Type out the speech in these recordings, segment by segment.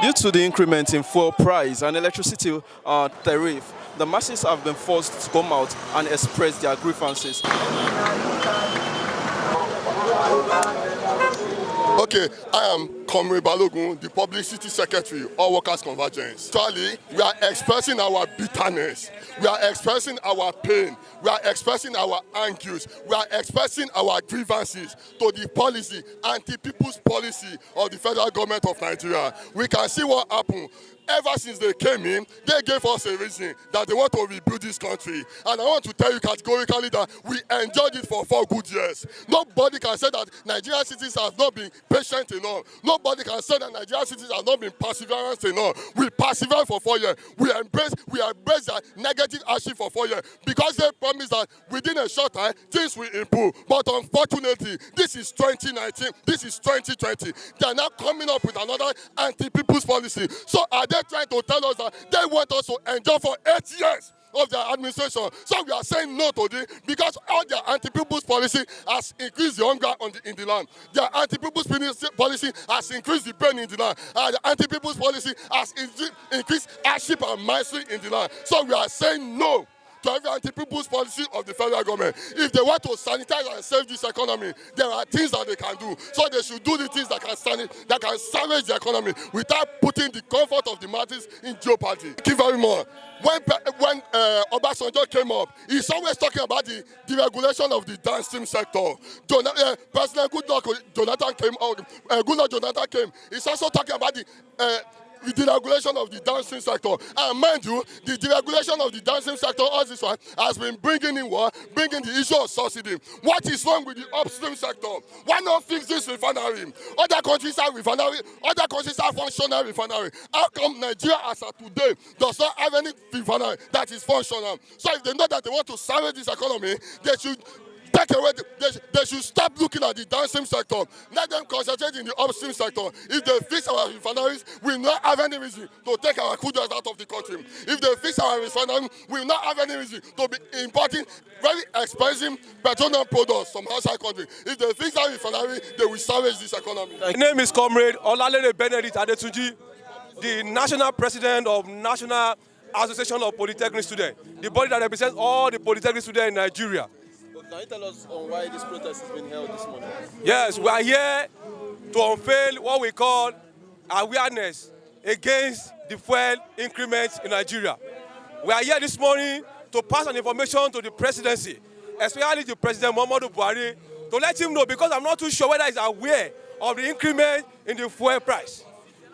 Due to the increment in fuel price and electricity tariff, the masses have been forced to come out and express their grievances. Okay, I am Comrade Balogun, the Publicity Secretary, All Workers Convergence. Actually, we are expressing our bitterness, we are expressing our pain, we are expressing our anguish, we are expressing our grievances to the policy, anti-people's policy of the federal government of Nigeria. We can see what happened. Ever since they came in, they gave us a reason that they want to rebuild this country. And I want to tell you categorically that we enjoyed it for 4 good years. Nobody can say that Nigerian citizens have not been patient enough. Nobody can say that Nigerian citizens have not been perseverance enough. We persevered for 4 years. We embrace that negative action for 4 years because they promised that within a short time, things will improve. But unfortunately, this is 2019, this is 2020. They are now coming up with another anti-people's policy. So are they trying to tell us that they want us to endure for 8 years of their administration? So we are saying no to this because all their anti-people's policy has increased the hunger in the land. Their anti-people's policy has increased the pain in the land. And the anti-people's policy has increased hardship and misery in the land. So we are saying no to every anti-people's policy of the federal government. If they want to sanitize and save this economy, there are things that they can do. So they should do the things that can salvage the economy without putting the comfort of the masses in jeopardy. Thank you very much. When Obasanjo came up, he's always talking about the deregulation of the downstream sector. President Goodluck Jonathan came. He's also talking about the deregulation of the downstream sector. And mind you, the deregulation of the downstream sector, all this one, has been bringing in what? Bringing the issue of subsidy. What is wrong with the upstream sector? Why not fix this refinery? Other countries have refinery, other countries have functional refinery. How come Nigeria as of today does not have any refinery that is functional? So if they know that they want to salvage this economy, they should take away, they should stop looking at the downstream sector. Let them concentrate in the upstream sector. If they fix our refineries, we will not have any reason to take our crude oil out of the country. If they fix our refineries, we will not have any reason to be importing very expensive petroleum products from outside country. If they fix our refinery, they will salvage this economy. My name is Comrade Olalere Benedict Adetunji, the National President of National Association of Polytechnic Students, the body that represents all the polytechnic students in Nigeria. Can you tell us on why this protest has been held this morning? Yes, we are here to unveil what we call awareness against the fuel increments in Nigeria. We are here this morning to pass an information to the presidency, especially to President Muhammadu Buhari, to let him know, because I'm not too sure whether he's aware of the increment in the fuel price.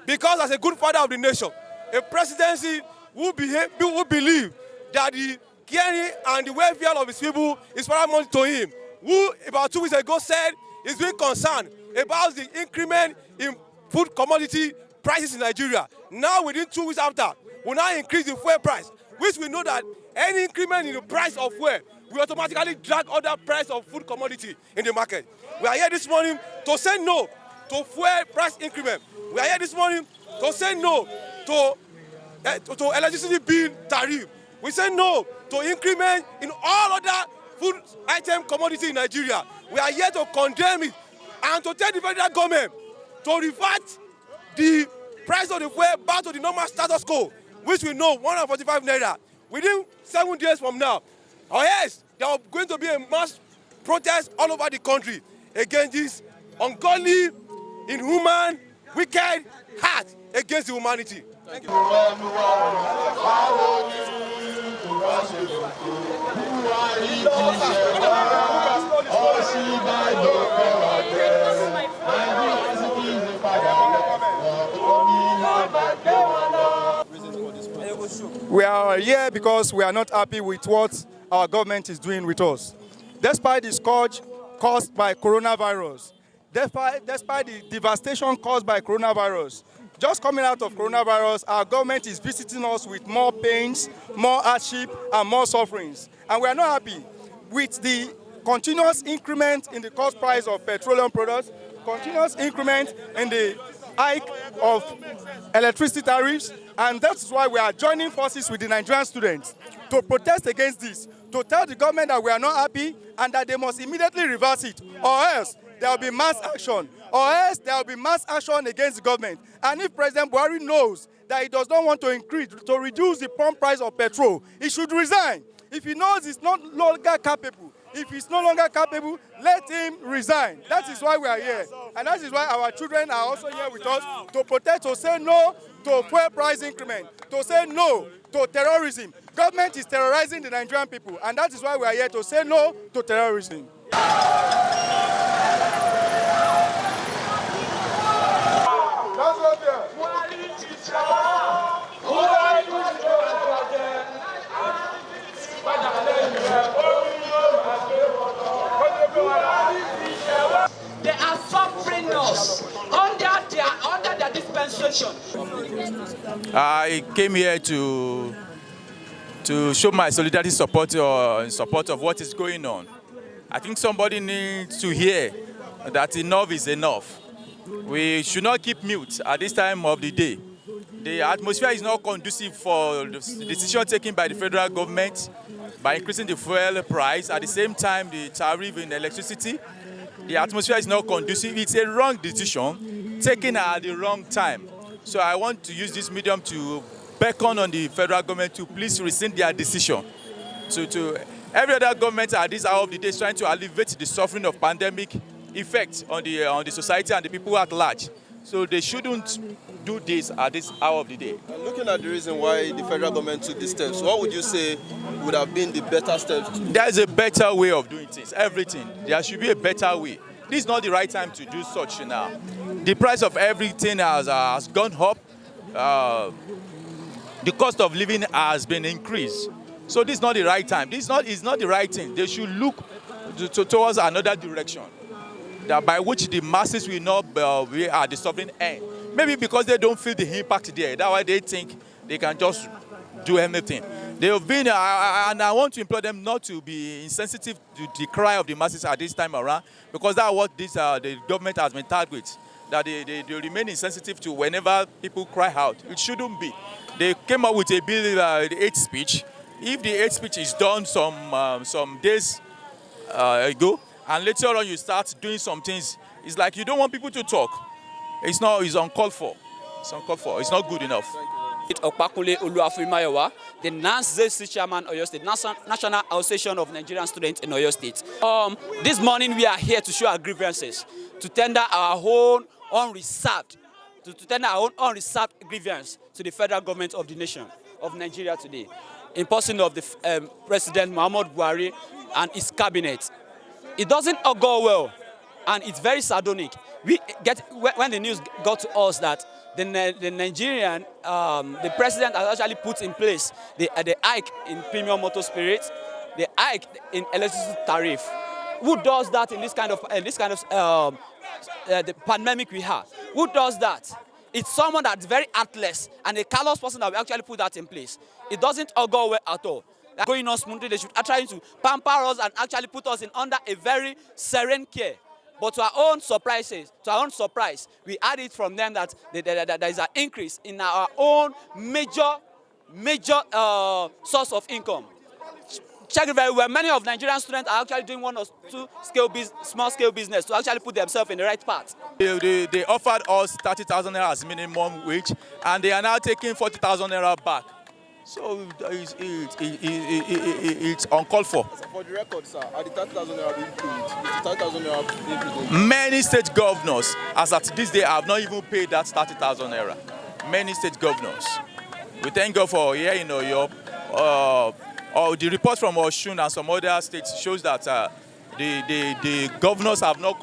Because as a good father of the nation, a presidency who believe that the caring and the welfare of his people is paramount to him, who about 2 weeks ago said he's being concerned about the increment in food commodity prices in Nigeria. Now within 2 weeks after, will now increase the fuel price, which we know that any increment in the price of fuel will automatically drag other price of food commodity in the market. We are here this morning to say no to fuel price increment. We are here this morning to say no to electricity bill tariff. We say no to increment in all other food item commodity in Nigeria. We are here to condemn it and to tell the federal government to revert the price of the fuel back to the normal status quo, which we know 145 naira. Within 7 days from now, or yes, there are going to be a mass protest all over the country against this ungodly, inhuman, wicked heart against the humanity. Thank you. We are here because we are not happy with what our government is doing with us. Despite the scourge caused by coronavirus, despite the devastation caused by coronavirus, just coming out of coronavirus, our government is visiting us with more pains, more hardship, and more sufferings. And we are not happy with the continuous increment in the cost price of petroleum products, continuous increment in the hike of electricity tariffs, and that's why we are joining forces with the Nigerian students to protest against this, to tell the government that we are not happy and that they must immediately reverse it, or else there will be mass action, or else there will be mass action against the government. And if President Buhari knows that he does not want to reduce the pump price of petrol, he should resign. If he knows he's no longer capable, if he's no longer capable, let him resign. That is why we are here. And that is why our children are also here with us to protest, to say no to fuel price increment, to say no to terrorism. Government is terrorizing the Nigerian people, and that is why we are here to say no to terrorism. They are suffering us under their dispensation. I came here to show my solidarity support in support of what is going on. I think somebody needs to hear that enough is enough. We should not keep mute at this time of the day. The atmosphere is not conducive for the decision taken by the federal government by increasing the fuel price. At the same time, the tariff in electricity, the atmosphere is not conducive. It's a wrong decision taken at the wrong time. So I want to use this medium to beckon on the federal government to please rescind their decision. To every other government at this hour of the day is trying to alleviate the suffering of pandemic effect on the society and the people at large. So they shouldn't do this at this hour of the day. Looking at the reason why the federal government took these steps, what would you say would have been the better steps? There's a better way of doing things, everything. There should be a better way. This is not the right time to do such now. The price of everything has gone up. The cost of living has been increased. So this is not the right time. This is not the right thing. They should look towards another direction, that by which the masses will not be at the suffering end. Maybe because they don't feel the impact there. That's why they think they can just do anything. They have been, and I want to implore them not to be insensitive to the cry of the masses at this time around, because that's what the government has been tagged with, that they remain insensitive to whenever people cry out. It shouldn't be. They came up with a bill, the hate speech. If the hate speech is done some days ago, and later on you start doing some things, it's like you don't want people to talk. It's uncalled for. It's uncalled for. It's not good enough. Okpakule Oluwafumimayowa, the NANSZC chairman of Oyo State, National Association of Nigerian Students in Oyo State. This morning we are here to show our grievances, to tender our own unreserved, grievance to the federal government of the nation of Nigeria today, in person of the President Muhammadu Buhari and his cabinet. It doesn't all go well, and it's very sardonic. When the news got to us that the Nigerian, the president has actually put in place the hike in premium motor spirits, the hike in electricity tariff. Who does that in this kind of the pandemic we have? Who does that? It's someone that's very heartless and a callous person that will actually put that in place. It doesn't all go well at all. They're going on smoothly. They should try to pamper us and actually put us in under a very serene care. But to our own surprise, we had it from them that there is an increase in our own major source of income. Check it very well. Many of Nigerian students are actually doing one or two small scale business to actually put themselves in the right path. They offered us 30,000 naira as minimum wage, and they are now taking 40,000 naira back. So it's uncalled for. For the record, sir, are the 30,000 naira being paid? Is the 30,000 naira being paid? Many state governors, as at this day, have not even paid that 30,000 naira. Many state governors. We thank God for hearing the report from Osun and some other states shows that the governors have not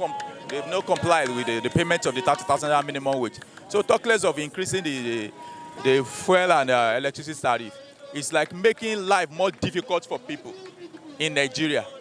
complied with the payment of the 30,000 naira minimum wage. So talk less of increasing the fuel and electricity tariff. It's like making life more difficult for people in Nigeria.